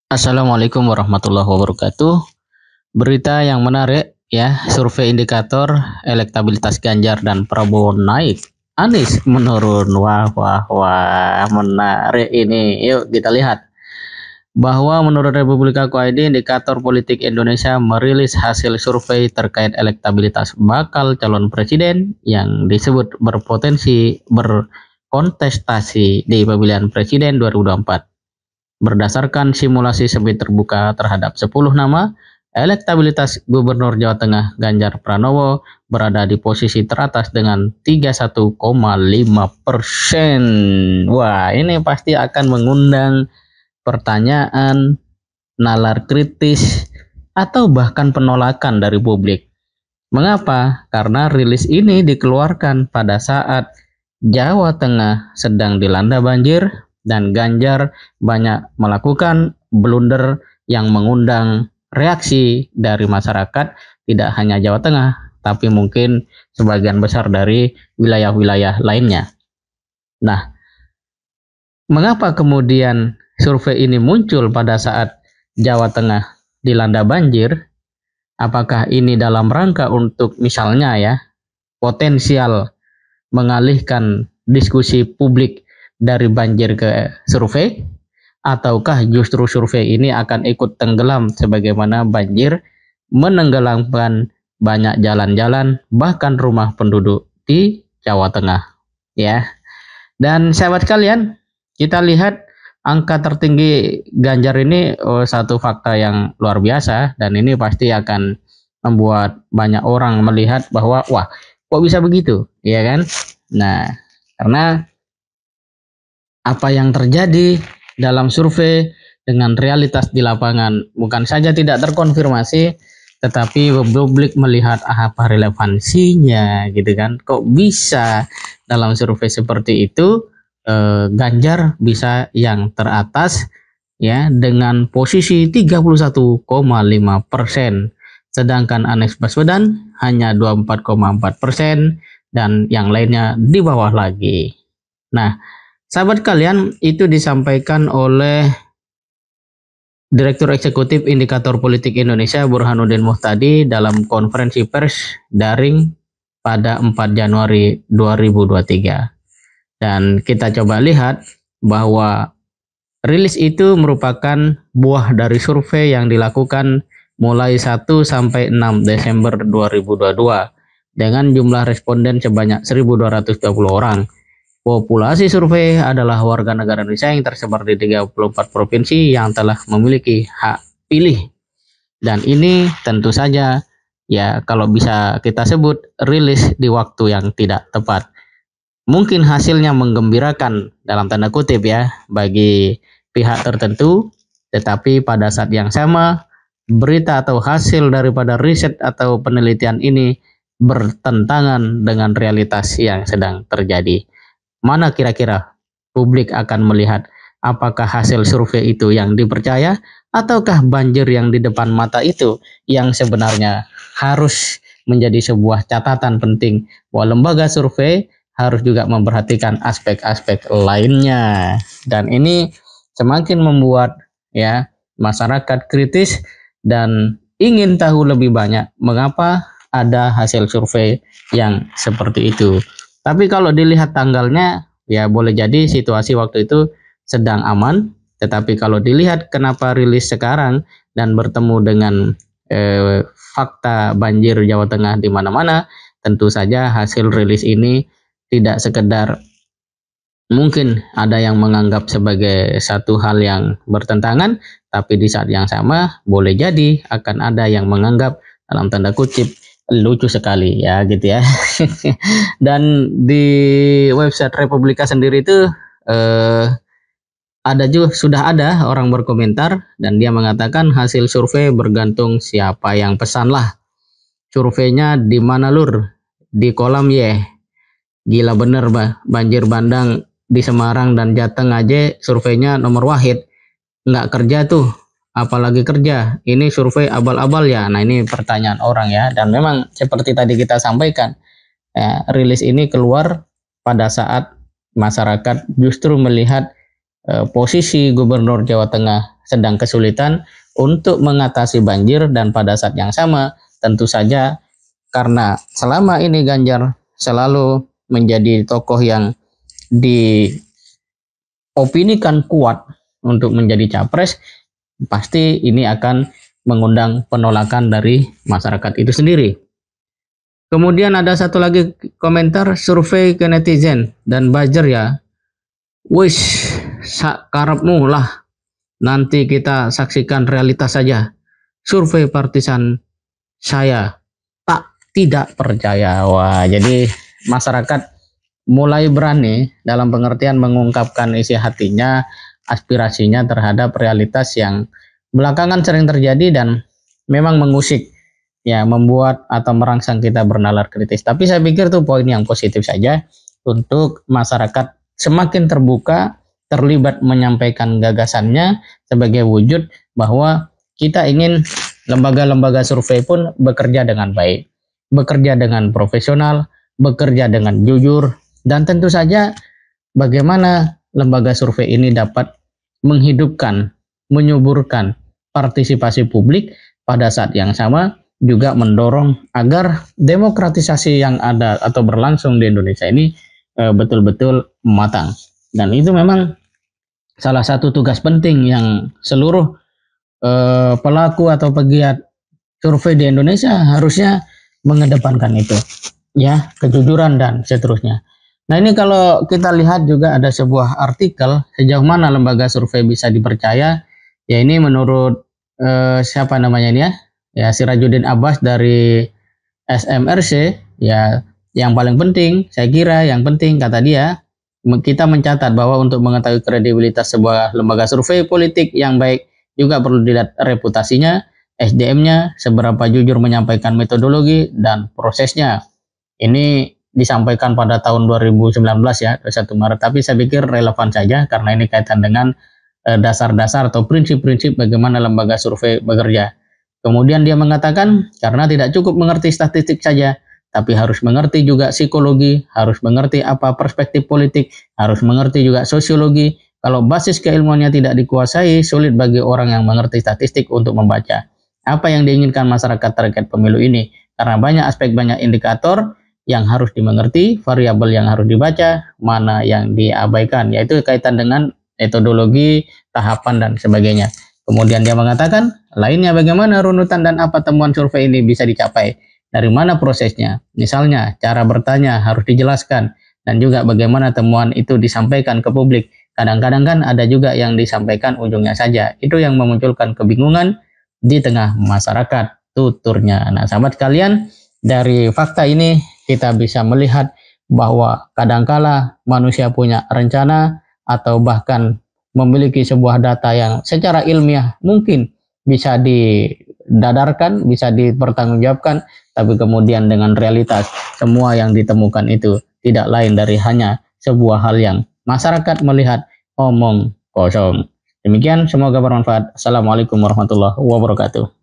Assalamualaikum warahmatullahi wabarakatuh. Berita yang menarik ya, survei indikator elektabilitas Ganjar dan Prabowo naik, Anies menurun. Wah, wah, wah, menarik ini. Yuk kita lihat bahwa menurut Republika ID, indikator politik Indonesia merilis hasil survei terkait elektabilitas bakal calon presiden yang disebut berpotensi berkontestasi di pemilihan presiden 2024. Berdasarkan simulasi semi terbuka terhadap 10 nama, elektabilitas Gubernur Jawa Tengah Ganjar Pranowo berada di posisi teratas dengan 31,5%. Wah, ini pasti akan mengundang pertanyaan, nalar kritis, atau bahkan penolakan dari publik. Mengapa? Karena rilis ini dikeluarkan pada saat Jawa Tengah sedang dilanda banjir dan Ganjar banyak melakukan blunder yang mengundang reaksi dari masyarakat, tidak hanya Jawa Tengah, tapi mungkin sebagian besar dari wilayah-wilayah lainnya. Nah, mengapa kemudian survei ini muncul pada saat Jawa Tengah dilanda banjir? Apakah ini dalam rangka untuk misalnya ya, potensial mengalihkan diskusi publik dari banjir ke survei, ataukah justru survei ini akan ikut tenggelam sebagaimana banjir menenggelamkan banyak jalan-jalan bahkan rumah penduduk di Jawa Tengah ya. Dan sahabat kalian, kita lihat angka tertinggi Ganjar ini satu fakta yang luar biasa, dan ini pasti akan membuat banyak orang melihat bahwa wah, kok bisa begitu ya kan. Nah, karena apa yang terjadi dalam survei dengan realitas di lapangan bukan saja tidak terkonfirmasi, tetapi publik melihat apa relevansinya gitu kan. Kok bisa dalam survei seperti itu Ganjar bisa yang teratas ya dengan posisi 31,5%, sedangkan Anies Baswedan hanya 24,4% dan yang lainnya di bawah lagi. Nah, sahabat kalian, itu disampaikan oleh Direktur Eksekutif Indikator Politik Indonesia Burhanuddin Muhtadi dalam konferensi pers daring pada 4 Januari 2023. Dan kita coba lihat bahwa rilis itu merupakan buah dari survei yang dilakukan mulai 1 sampai 6 Desember 2022 dengan jumlah responden sebanyak 1.220 orang. Populasi survei adalah warga negara Indonesia yang tersebar di 34 provinsi yang telah memiliki hak pilih. Dan ini tentu saja ya kalau bisa kita sebut rilis di waktu yang tidak tepat. Mungkin hasilnya menggembirakan dalam tanda kutip ya bagi pihak tertentu, tetapi pada saat yang sama berita atau hasil daripada riset atau penelitian ini bertentangan dengan realitas yang sedang terjadi. Mana kira-kira publik akan melihat apakah hasil survei itu yang dipercaya ataukah banjir yang di depan mata itu yang sebenarnya harus menjadi sebuah catatan penting bahwa lembaga survei harus juga memperhatikan aspek-aspek lainnya. Dan ini semakin membuat ya masyarakat kritis dan ingin tahu lebih banyak mengapa ada hasil survei yang seperti itu. Tapi kalau dilihat tanggalnya, ya boleh jadi situasi waktu itu sedang aman. Tetapi kalau dilihat kenapa rilis sekarang dan bertemu dengan fakta banjir Jawa Tengah di mana-mana, tentu saja hasil rilis ini tidak sekedar mungkin ada yang menganggap sebagai satu hal yang bertentangan, tapi di saat yang sama boleh jadi akan ada yang menganggap dalam tanda kutip lucu sekali ya gitu ya. Dan di website Republika sendiri itu ada juga sudah ada orang berkomentar dan dia mengatakan hasil survei bergantung siapa yang pesan lah. Surveinya di mana lur? Di kolam ye. Gila bener banjir bandang di Semarang dan Jateng aja surveinya nomor wahid. Nggak kerja tuh. Apalagi kerja, ini survei abal-abal ya. Nah ini pertanyaan orang ya, dan memang seperti tadi kita sampaikan ya, rilis ini keluar pada saat masyarakat justru melihat posisi Gubernur Jawa Tengah sedang kesulitan untuk mengatasi banjir, dan pada saat yang sama tentu saja karena selama ini Ganjar selalu menjadi tokoh yang diopinikan kuat untuk menjadi capres, pasti ini akan mengundang penolakan dari masyarakat itu sendiri. Kemudian ada satu lagi komentar survei ke netizen dan buzzer ya. Wis, sakarepmu lah. Nanti kita saksikan realitas saja. Survei partisan saya tak tidak percaya. Wah, jadi masyarakat mulai berani dalam pengertian mengungkapkan isi hatinya, aspirasinya terhadap realitas yang belakangan sering terjadi dan memang mengusik, ya, membuat atau merangsang kita bernalar kritis. Tapi saya pikir itu poin yang positif saja untuk masyarakat semakin terbuka, terlibat menyampaikan gagasannya sebagai wujud bahwa kita ingin lembaga-lembaga survei pun bekerja dengan baik, bekerja dengan profesional, bekerja dengan jujur, dan tentu saja bagaimana lembaga survei ini dapat menghidupkan, menyuburkan partisipasi publik, pada saat yang sama juga mendorong agar demokratisasi yang ada atau berlangsung di Indonesia ini betul-betul matang. Dan itu memang salah satu tugas penting yang seluruh pelaku atau pegiat survei di Indonesia harusnya mengedepankan itu, ya, kejujuran dan seterusnya. Nah, ini kalau kita lihat juga ada sebuah artikel sejauh mana lembaga survei bisa dipercaya. Ya, ini menurut siapa namanya ini ya, Sirajuddin Abbas dari SMRC. Ya, yang paling penting, saya kira yang penting kata dia, kita mencatat bahwa untuk mengetahui kredibilitas sebuah lembaga survei politik yang baik juga perlu dilihat reputasinya, SDM-nya, seberapa jujur menyampaikan metodologi dan prosesnya. Ini disampaikan pada tahun 2019 ya, 21 Maret, tapi saya pikir relevan saja karena ini kaitan dengan dasar-dasar atau prinsip-prinsip bagaimana lembaga survei bekerja. Kemudian dia mengatakan karena tidak cukup mengerti statistik saja, tapi harus mengerti juga psikologi, harus mengerti apa perspektif politik, harus mengerti juga sosiologi. Kalau basis keilmuannya tidak dikuasai, sulit bagi orang yang mengerti statistik untuk membaca apa yang diinginkan masyarakat terkait pemilu ini. Karena banyak aspek, banyak indikator yang harus dimengerti, variabel yang harus dibaca, mana yang diabaikan, yaitu kaitan dengan metodologi, tahapan, dan sebagainya. Kemudian dia mengatakan, lainnya bagaimana runutan dan apa temuan survei ini bisa dicapai, dari mana prosesnya, misalnya cara bertanya harus dijelaskan, dan juga bagaimana temuan itu disampaikan ke publik. Kadang-kadang kan ada juga yang disampaikan ujungnya saja, itu yang memunculkan kebingungan di tengah masyarakat, tuturnya. Nah, sahabat kalian, dari fakta ini kita bisa melihat bahwa kadangkala manusia punya rencana atau bahkan memiliki sebuah data yang secara ilmiah mungkin bisa didadarkan, bisa dipertanggungjawabkan, tapi kemudian dengan realitas semua yang ditemukan itu tidak lain dari hanya sebuah hal yang masyarakat melihat omong kosong. Demikian, semoga bermanfaat. Assalamualaikum warahmatullahi wabarakatuh.